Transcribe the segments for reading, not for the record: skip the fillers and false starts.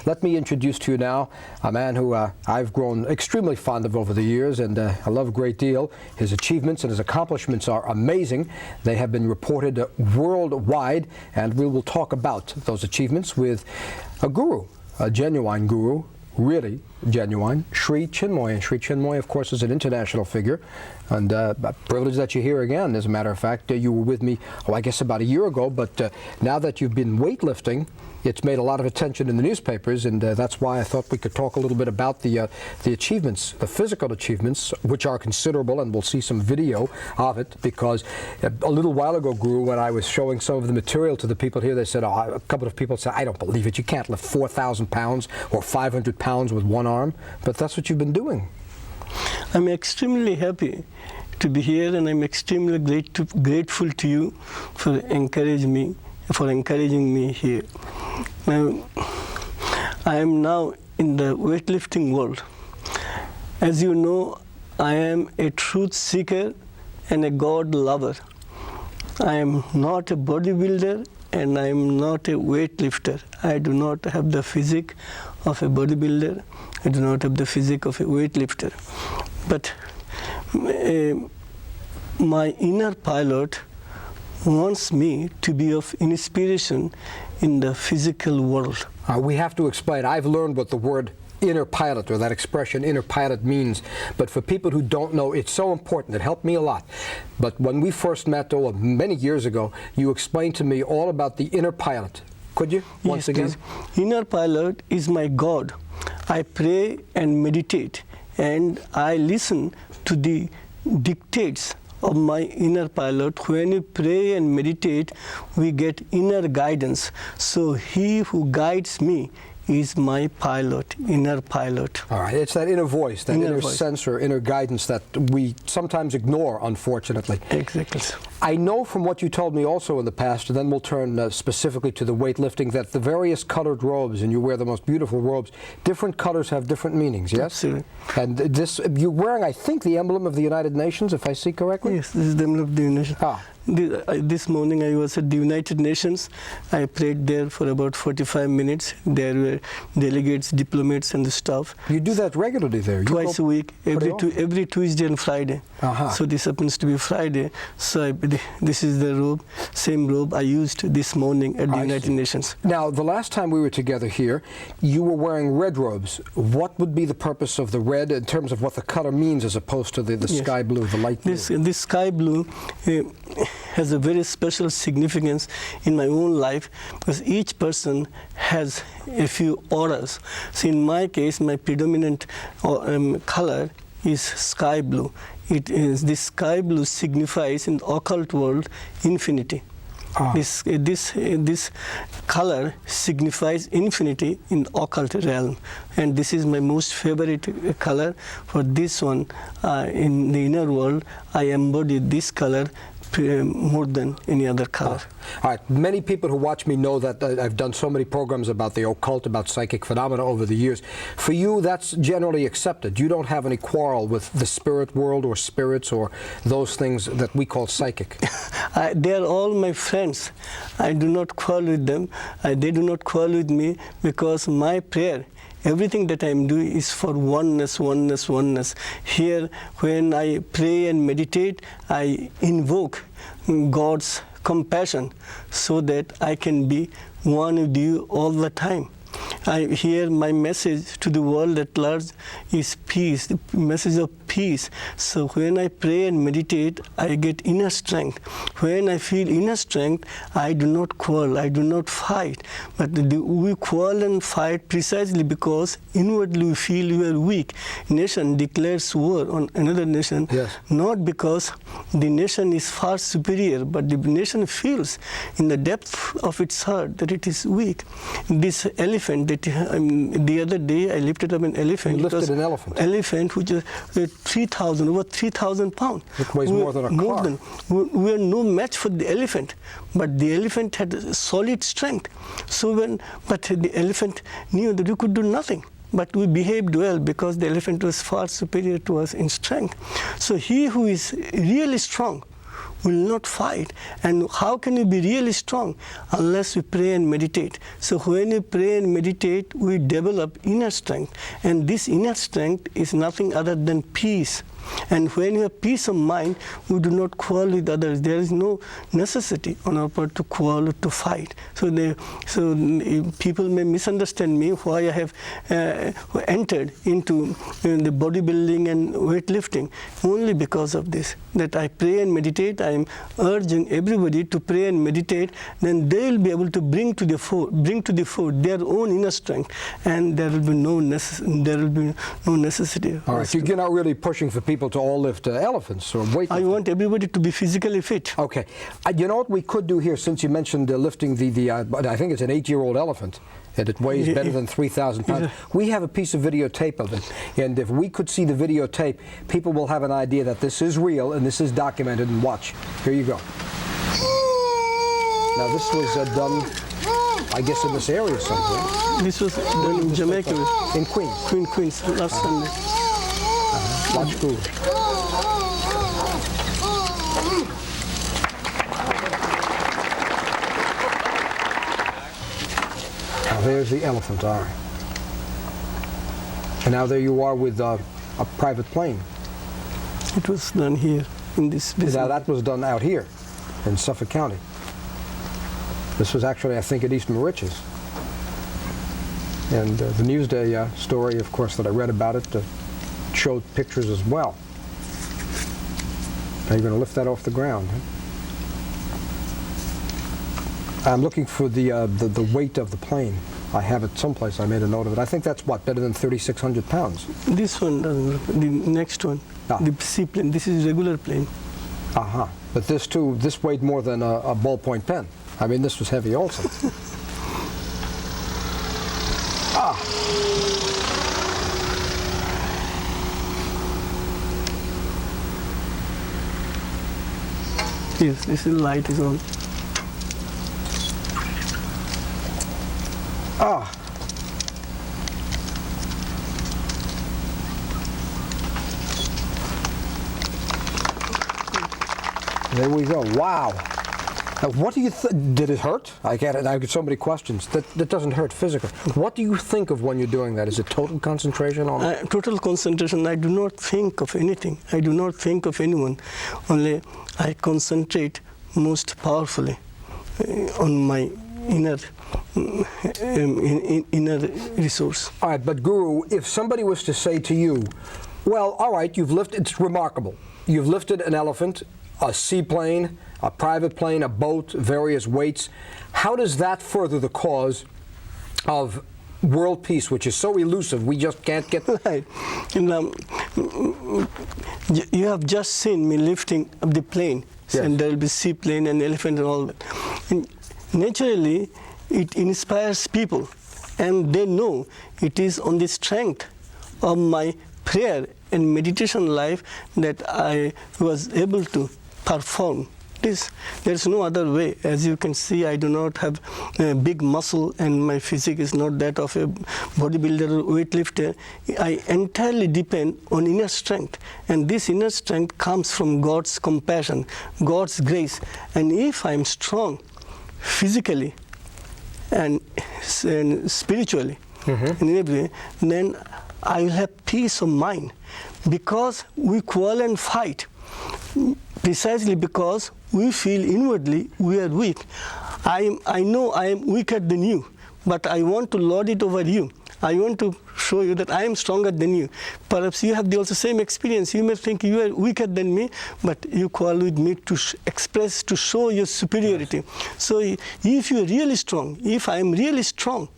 let me introduce to you now a man who I've grown extremely fond of over the years, and I love a great deal. His achievements and his accomplishments are amazing. They have been reported worldwide, and we will talk about those achievements with a guru, a genuine guru, really genuine, Shri Chinmoy. And Shri Chinmoy, of course, is an international figure, and a privilege that you're here again. As a matter of fact, you were with me, I guess about a year ago, but now that you've been weightlifting, it's made a lot of attention in the newspapers, and that's why I thought we could talk a little bit about the achievements, the physical achievements, which are considerable, and we'll see some video of it, because a little while ago, Guru, when I was showing some of the material to the people here, they said, a couple of people said, I don't believe it, you can't lift 4,000 pounds or 500 pounds with one arm, but that's what you've been doing. I'm extremely happy to be here, and I'm extremely grateful to you for encouraging me here. Now, I am now in the weightlifting world. As you know, I am a truth seeker and a God lover. I am not a bodybuilder, and I am not a weightlifter. I do not have the physique of a bodybuilder. I do not have the physique of a weightlifter. But my inner pilot wants me to be of inspiration in the physical world. We have to explain. I've learned what the word inner pilot, or that expression inner pilot, means, but for people who don't know, it's so important. It helped me a lot. But when we first met many years ago, you explained to me all about the inner pilot. Could you once again? Please. Inner pilot is my God. I pray and meditate, and I listen to the dictates of my inner pilot. When we pray and meditate, we get inner guidance. So he who guides me is my pilot, inner pilot. All right, it's that inner voice, that inner sensor, inner guidance that we sometimes ignore, unfortunately. Exactly. I know from what you told me also in the past, and then we'll turn specifically to the weightlifting, that the various colored robes, and you wear the most beautiful robes, different colors have different meanings, yes? Absolutely. And this, you're wearing, I think, the emblem of the United Nations, if I see correctly? Yes, this is the emblem of the United Nations. Ah. This morning I was at the United Nations. I prayed there for about 45 minutes. There were delegates, diplomats and the staff. You do that regularly there? Twice a week, every Tuesday and Friday. So this happens to be Friday. So this is the robe, same robe I used this morning at the United Nations. Now, the last time we were together here, you were wearing red robes. What would be the purpose of the red in terms of what the color means as opposed to the sky blue, the light blue? This sky blue has a very special significance in my own life, because each person has a few auras. So in my case, my predominant color is sky blue. This sky blue signifies in the occult world infinity. This color signifies infinity in the occult realm, and this is my most favorite color. For this one, in the inner world, I embody this color more than any other color. All right, many people who watch me know that I've done so many programs about the occult, about psychic phenomena over the years. For you, that's generally accepted. You don't have any quarrel with the spirit world or spirits or those things that we call psychic. They are all my friends. I do not quarrel with them. They do not quarrel with me, because my prayer, everything that I am doing is for oneness, oneness, oneness. Here, when I pray and meditate, I invoke God's compassion so that I can be one with you all the time. Here my message to the world at large is peace, the message of peace. So when I pray and meditate, I get inner strength. When I feel inner strength, I do not quarrel, I do not fight. But we quarrel and fight precisely because inwardly we feel we are weak. Nation declares war on another nation, not because the nation is far superior, but the nation feels in the depth of its heart that it is weak. This elephant that the other day I lifted up an elephant. You lifted an elephant? Elephant which is over 3,000 pounds. It weighs more than a car. We are no match for the elephant, but the elephant had solid strength. But the elephant knew that we could do nothing. But we behaved well because the elephant was far superior to us in strength. So he who is really strong will not fight. And how can we be really strong? Unless we pray and meditate. So when we pray and meditate, we develop inner strength. And this inner strength is nothing other than peace. And when you have peace of mind, we do not quarrel with others. There is no necessity on our part to quarrel, to fight. So people may misunderstand me why I have entered into the bodybuilding and weightlifting, only because of this. That I pray and meditate. I am urging everybody to pray and meditate. Then they will be able to bring to the fore their own inner strength, and there will be no necessity. All right, you're not really pushing for people to all lift elephants or weightlifting. I want everybody to be physically fit. Okay. You know what we could do here, since you mentioned lifting the I think it's an 8-year-old elephant, and it weighs better than 3,000 pounds. We have a piece of videotape of it, and if we could see the videotape, people will have an idea that this is real and this is documented. And watch. Here you go. Now this was done, I guess, in this area somewhere. This was done in Jamaica. In Queens. Queens, last Sunday. Watch food. Now there's the elephant, all right. And now there you are with a private plane. It was done here in this business. Now that was done out here in Suffolk County. This was actually, I think, at East Mauritius. And the Newsday story, of course, that I read about it showed pictures as well. Now you're going to lift that off the ground. Huh? I'm looking for the weight of the plane. I have it someplace. I made a note of it. I think that's what, better than 3,600 pounds. This one doesn't. The next one, the seaplane. This is regular plane. But this too, this weighed more than a ballpoint pen. I mean, this was heavy also. Yes, this is light is on. There we go. Wow. Now, what do you did it hurt? I get so many questions. That doesn't hurt physically. What do you think of when you're doing that? Is it total concentration on it? Total concentration. I do not think of anything. I do not think of anyone. Only I concentrate most powerfully on my inner resource. All right, but Guru, if somebody was to say to you, well, all right, you've lifted, it's remarkable. You've lifted an elephant, a seaplane, a private plane, a boat, various weights. How does that further the cause of world peace, which is so elusive, we just can't get... Right. You have just seen me lifting up the plane. Yes. And there will be seaplane and elephant and all that. And naturally, it inspires people, and they know it is on the strength of my prayer and meditation life that I was able to perform this. There's no other way. As you can see, I do not have a big muscle, and my physique is not that of a bodybuilder or weightlifter. I entirely depend on inner strength, and this inner strength comes from God's compassion, God's grace. And if I'm strong physically and spiritually, in every way, then I will have peace of mind, because we quarrel and fight precisely because we feel inwardly we are weak. I know I am weaker than you, but I want to lord it over you. I want to show you that I am stronger than you. Perhaps you have also same experience. You may think you are weaker than me, but you quarrel with me to express, to show your superiority. So if you are really strong, if I am really strong,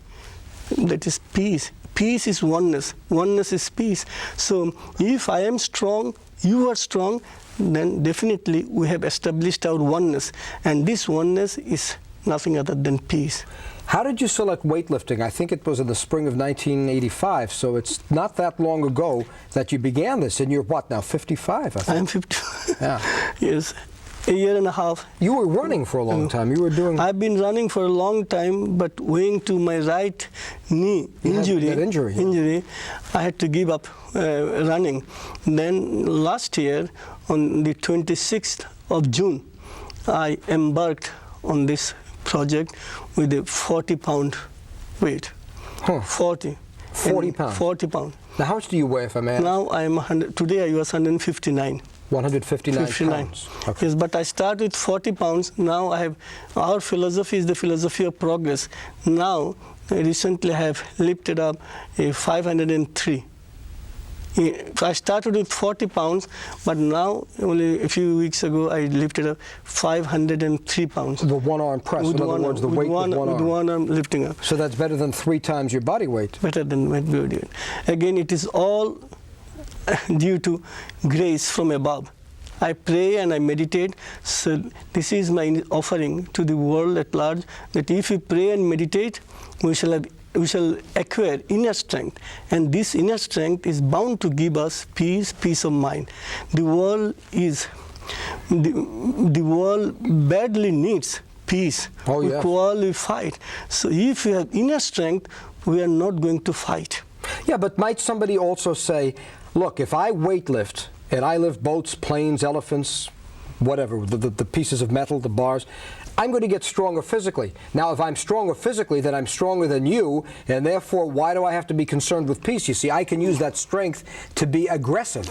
that is peace. Peace is oneness. Oneness is peace. So if I am strong, you are strong, then definitely we have established our oneness. And this oneness is nothing other than peace. How did you select weightlifting? I think it was in the spring of 1985, so it's not that long ago that you began this, and you're what now, 55? I think. I'm 55. Yeah. Yes. A year and a half. You were running for a long time. You were doing... I've been running for a long time, but owing to my right knee injury, I had to give up running. Then last year, on the 26th of June, I embarked on this project with a 40-pound weight. Huh. 40. 40 pounds? 40 pounds. Now, how much do you weigh, if I may ask? Now I am 100, today I was 159. 159 pounds. Okay. Yes, but I start with 40 pounds. Now our philosophy is the philosophy of progress. Now, recently I have lifted up a 503. I started with 40 pounds, but now, only a few weeks ago, I lifted up 503 pounds. The one-arm press, in other words, the weight with one arm. With one arm lifting up. So that's better than 3 times your body weight. Better than my body weight. Again, it is all due to grace from above. I pray and I meditate, so this is my offering to the world at large, that if we pray and meditate, we shall acquire inner strength, and this inner strength is bound to give us peace of mind. The world badly needs peace. Oh, yes. We fight. So if we have inner strength, we are not going to fight. Yeah, but might somebody also say, look, if I weightlift, and I lift boats, planes, elephants, whatever, the pieces of metal, the bars, I'm going to get stronger physically. Now, if I'm stronger physically, then I'm stronger than you, and therefore, why do I have to be concerned with peace? You see, I can use that strength to be aggressive.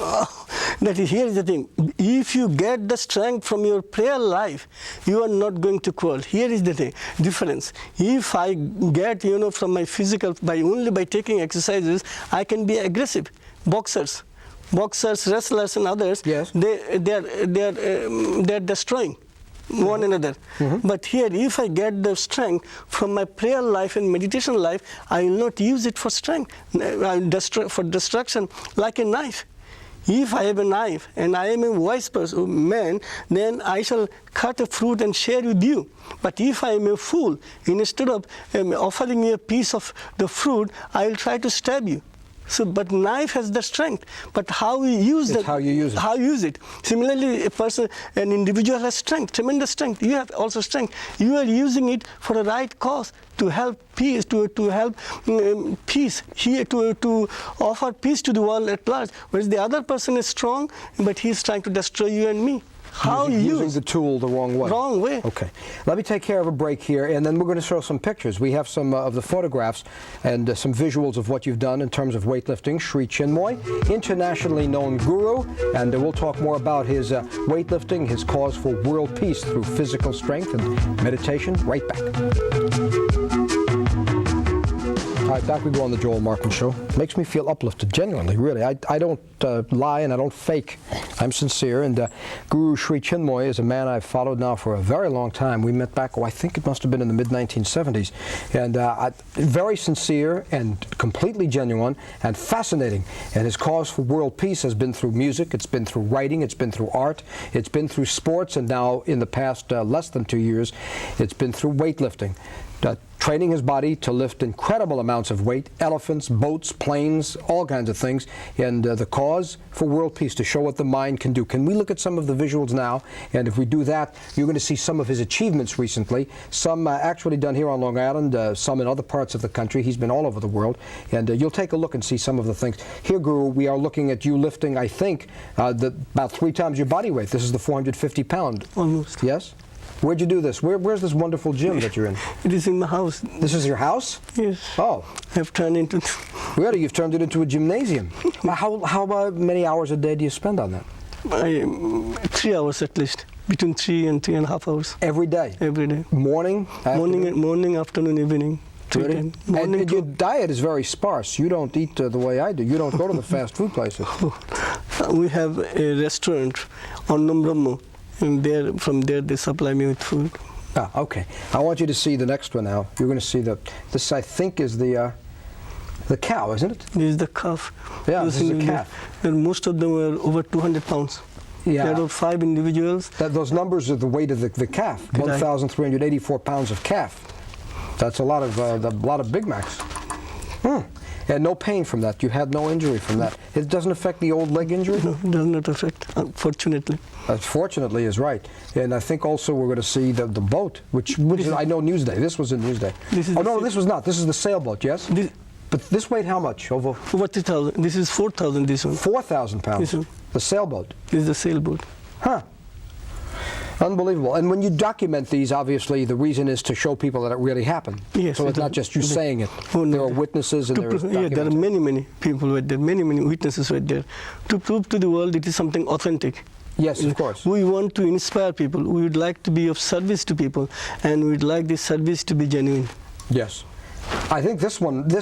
Here's the thing. If you get the strength from your prayer life, you are not going to quarrel. Here is the difference. If I get, from my physical, only by taking exercises, I can be aggressive. Boxers, wrestlers, and others, yes. they're destroying one another. But here, if I get the strength from my prayer life and meditation life, I will not use it for strength, for destruction, like a knife. If I have a knife and I am a wise man, then I shall cut a fruit and share with you. But if I am a fool, instead of offering you a piece of the fruit, I will try to stab you. So, but knife has the strength. But how we use that? How you use it. How you use it. Similarly, an individual has strength, tremendous strength. You have also strength. You are using it for the right cause, to help peace, to help peace here, to offer peace to the world at large. Whereas the other person is strong, but he is trying to destroy you and me. How you using the tool the wrong way. Wrong way. Okay. Let me take care of a break here, and then we're going to show some pictures. We have some of the photographs and some visuals of what you've done in terms of weightlifting. Shri Chinmoy, internationally known guru, and we'll talk more about his weightlifting, his cause for world peace through physical strength and meditation. Right back. All right, back we go on the Joel Martin Show. Makes me feel uplifted, genuinely, really. I don't lie and I don't fake. I'm sincere, and Guru Shri Chinmoy is a man I've followed now for a very long time. We met back, I think it must have been in the mid-1970s. And very sincere and completely genuine and fascinating. And his cause for world peace has been through music, it's been through writing, it's been through art, it's been through sports, and now in the past less than 2 years, it's been through weightlifting. Training his body to lift incredible amounts of weight, elephants, boats, planes, all kinds of things, and the cause for world peace, to show what the mind can do. Can we look at some of the visuals now? And if we do that, you're going to see some of his achievements recently, some actually done here on Long Island, some in other parts of the country. He's been all over the world, and you'll take a look and see some of the things. Here, Guru, we are looking at you lifting, I think, about 3 times your body weight. This is the 450-pound. Almost. Yes? Where'd you do this? Where's this wonderful gym that you're in? It is in my house. This is your house? Yes. Oh. I've turned into... Really? You've turned it into a gymnasium. How many hours a day do you spend on that? 3 hours at least. Between 3 and 3.5 hours. Every day? Every day. Morning? Morning, afternoon, evening. Really? And your diet is very sparse. You don't eat the way I do. You don't go to the fast food places. We have a restaurant on Numbramo. And from there, they supply me with food. Ah, okay. I want you to see the next one now. You're going to see this, I think, is the cow, isn't it? This is the calf. Yeah, this is a calf. And most of them were over 200 pounds. Yeah. There were 5 individuals. Those numbers are the weight of the calf. 1,384 pounds of calf. That's a lot of Big Macs. And no pain from that. You had no injury from that. It doesn't affect the old leg injury? No, it does not affect, unfortunately. Fortunately is right. And I think also we're going to see the boat, which is, I know Newsday. This was in Newsday. Oh, no, this was not. This is the sailboat, yes? But this weighed how much? Over 3,000. This is 4,000, this one. 4,000 pounds? This one. The sailboat? This is the sailboat. Huh. Unbelievable. And when you document these, obviously, the reason is to show people that it really happened. Yes, so it's not just you saying it. There are witnesses and there is yeah, there are many people were there, many witnesses were there. To prove to the world it is something authentic. Yes, of course. We want to inspire people. We would like to be of service to people, and we would like this service to be genuine. Yes. I think this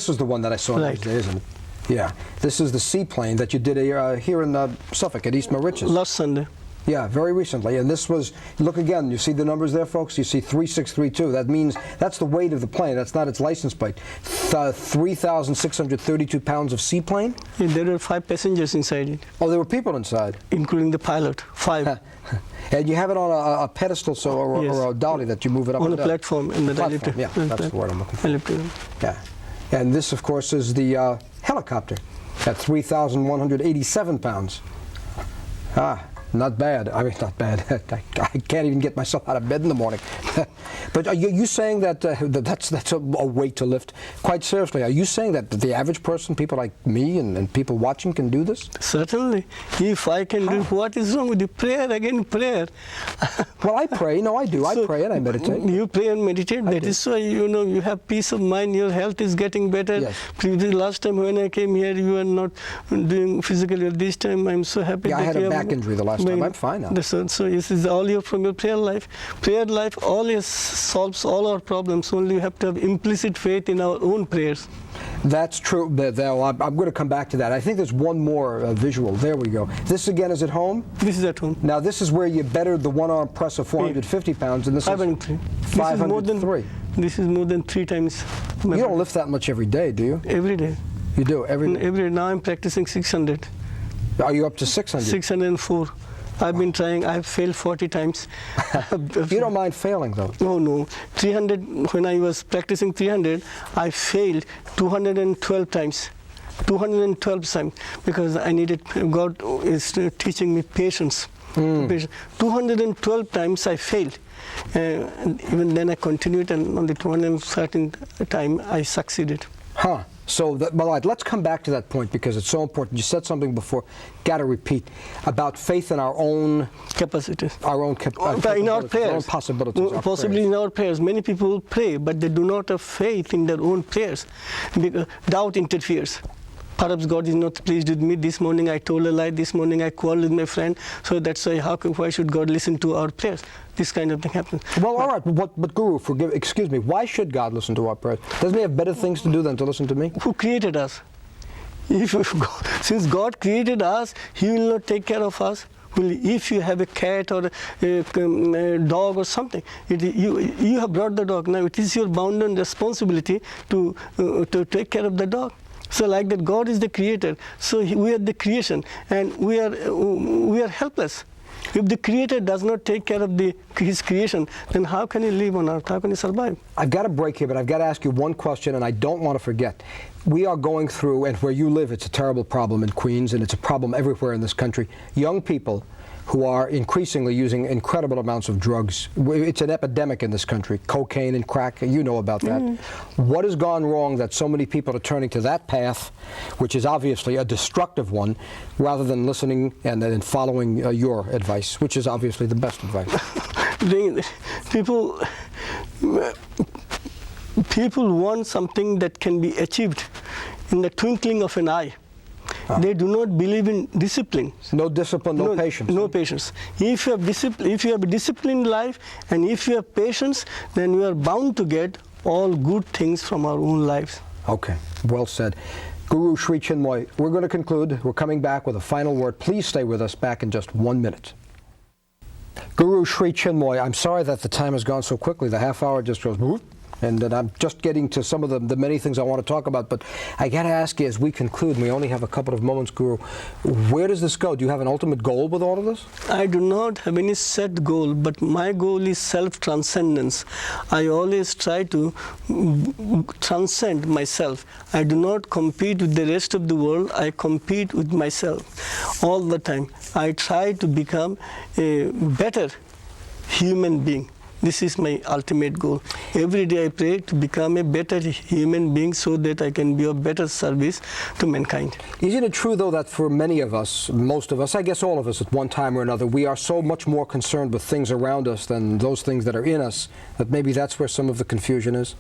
is the one that I saw Right. today, isn't it? Yeah. This is the seaplane that you did here in Suffolk at East Mauritius. Last Sunday. Yeah, very recently. And this was, look again, you see the numbers there, folks? You see 3632. That means, that's the weight of the plane. That's not its license plate. 3,632 pounds of seaplane? Yeah, there were 5 passengers inside it. Oh, there were people inside? Including the pilot, 5. And you have it on a pedestal or a dolly that you move it up on and a down. platform. In the Platform, yeah, that's the word I'm looking for. Yeah. And this, of course, is the helicopter at 3,187 pounds. Not bad. I mean, not bad. I can't even get myself out of bed in the morning. But are you saying that that's a weight to lift? Quite seriously, are you saying that the average person, people like me and people watching, can do this? Certainly. If I can do, what is wrong with the prayer? Again, prayer. Well, I pray. No, I do. I pray and I meditate. You pray and meditate. That is why, you have peace of mind. Your health is getting better. Yes. Last time when I came here, you were not doing physically. This time, I'm so happy. Yeah, I had a back injury the last time. I'm fine now. So this is all from your prayer life. Prayer life always solves all our problems. Only you have to have implicit faith in our own prayers. That's true. I'm going to come back to that. I think there's one more visual. There we go. This again is at home? This is at home. Now this is where you bettered the one-arm press of 450 pounds, and this 503. is 503. This is more than 3 times. You don't lift that much every day, do you? Every day. You do? Every day? Every day. Now I'm practicing 600. Are you up to 600? 604. I've been trying. I've failed 40 times. You don't mind failing, though? Oh, no. 300, when I was practicing 300, I failed 212 times. 212 times, because I needed, God is teaching me patience. 212 times I failed. And even then I continued, and on the 213th time I succeeded. Huh. So, let's come back to that point because it's so important. You said something before, got to repeat, about faith in our own capacities, our own in our prayers, our own possibilities, possibly in our prayers. Many people pray, but they do not have faith in their own prayers because doubt interferes. Perhaps God is not pleased with me. This morning I told a lie. This morning I quarreled with my friend. So that's why, why should God listen to our prayers? This kind of thing happens. Well, all right, but Guru, excuse me, why should God listen to our prayers? Doesn't he have better things to do than to listen to me? Who created us? Since God created us, He will not take care of us. If you have a cat or a dog or something, you have brought the dog. Now it is your bounden responsibility to take care of the dog. So like that, God is the creator. So we are the creation, and we are helpless. If the creator does not take care of his creation, then how can he live on earth? How can he survive? I've got a break here, but I've got to ask you one question, and I don't want to forget. We are going through, and where you live, it's a terrible problem in Queens, and it's a problem everywhere in this country. Young people who are increasingly using incredible amounts of drugs. It's an epidemic in this country, cocaine and crack, you know about that. What has gone wrong that so many people are turning to that path, which is obviously a destructive one, rather than listening and following your advice, which is obviously the best advice? People want something that can be achieved in the twinkling of an eye. They do not believe in discipline. No discipline, no patience. No patience. If you have a disciplined life and if you have patience, then you are bound to get all good things from our own lives. Okay, well said. Guru Sri Chinmoy, we're going to conclude. We're coming back with a final word. Please stay with us back in just 1 minute. Guru Sri Chinmoy, I'm sorry that the time has gone so quickly. The half hour just goes whoop. And I'm just getting to some of the many things I want to talk about, but I got to ask you as we conclude, we only have a couple of moments, Guru, where does this go? Do you have an ultimate goal with all of this? I do not have any set goal, but my goal is self-transcendence. I always try to transcend myself. I do not compete with the rest of the world, I compete with myself all the time. I try to become a better human being. This is my ultimate goal. Every day I pray to become a better human being so that I can be of better service to mankind. Isn't it true, though, that for many of us, most of us, I guess all of us at one time or another, we are so much more concerned with things around us than those things that are in us, that maybe that's where some of the confusion is?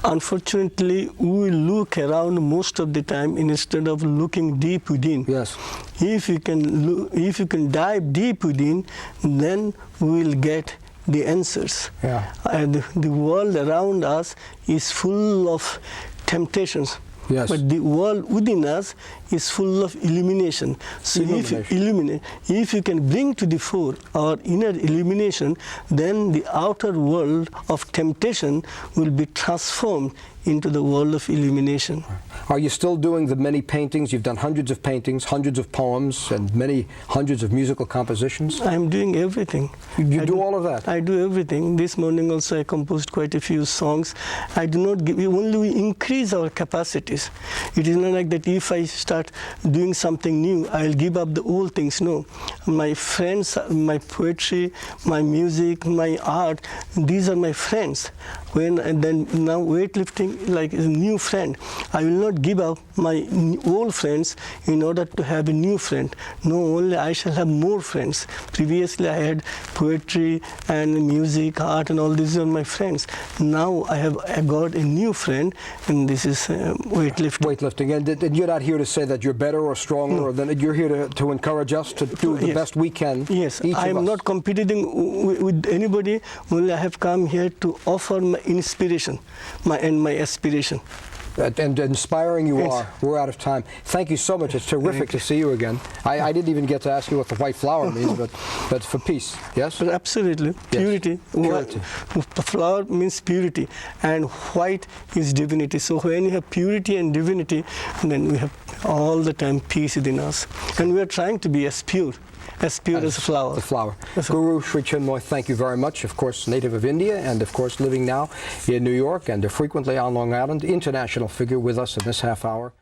Unfortunately, we look around most of the time instead of looking deep within. Yes. If you can dive deep within, then we will get the answers. Yeah. And the world around us is full of temptations. Yes. But the world within us is full of illumination. So if you can bring to the fore our inner illumination, then the outer world of temptation will be transformed into the world of illumination. Are you still doing the many paintings? You've done hundreds of paintings, hundreds of poems, and many hundreds of musical compositions. I'm doing everything. You do all of that? I do everything. This morning also I composed quite a few songs. I do not give, only we increase our capacities. It is not like that if I start doing something new, I'll give up the old things. No. My friends, my poetry, my music, my art, these are my friends. And then now weightlifting, like a new friend. I will not give up my old friends in order to have a new friend. No, only I shall have more friends. Previously I had poetry and music, art, and all these are my friends. Now I got a new friend, and this is weightlifting. Weightlifting, and you're not here to say that you're better or stronger, or that you're here to encourage us to do the best we can. Yes, I am not competing with anybody. Only I have come here to offer my inspiration, my aspiration. And inspiring you Yes. are. We're out of time. Thank you so much. It's terrific to see you again. I didn't even get to ask you what the white flower means, but for peace, yes? But absolutely. Yes. Purity. Purity. The flower means purity, and white is divinity. So when you have purity and divinity, then we have all the time peace within us. And we are trying to be as pure as a flower. The flower. Guru Sri Chinmoy, thank you very much. Of course, native of India, and of course living now in New York, and frequently on Long Island. International figure with us in this half hour.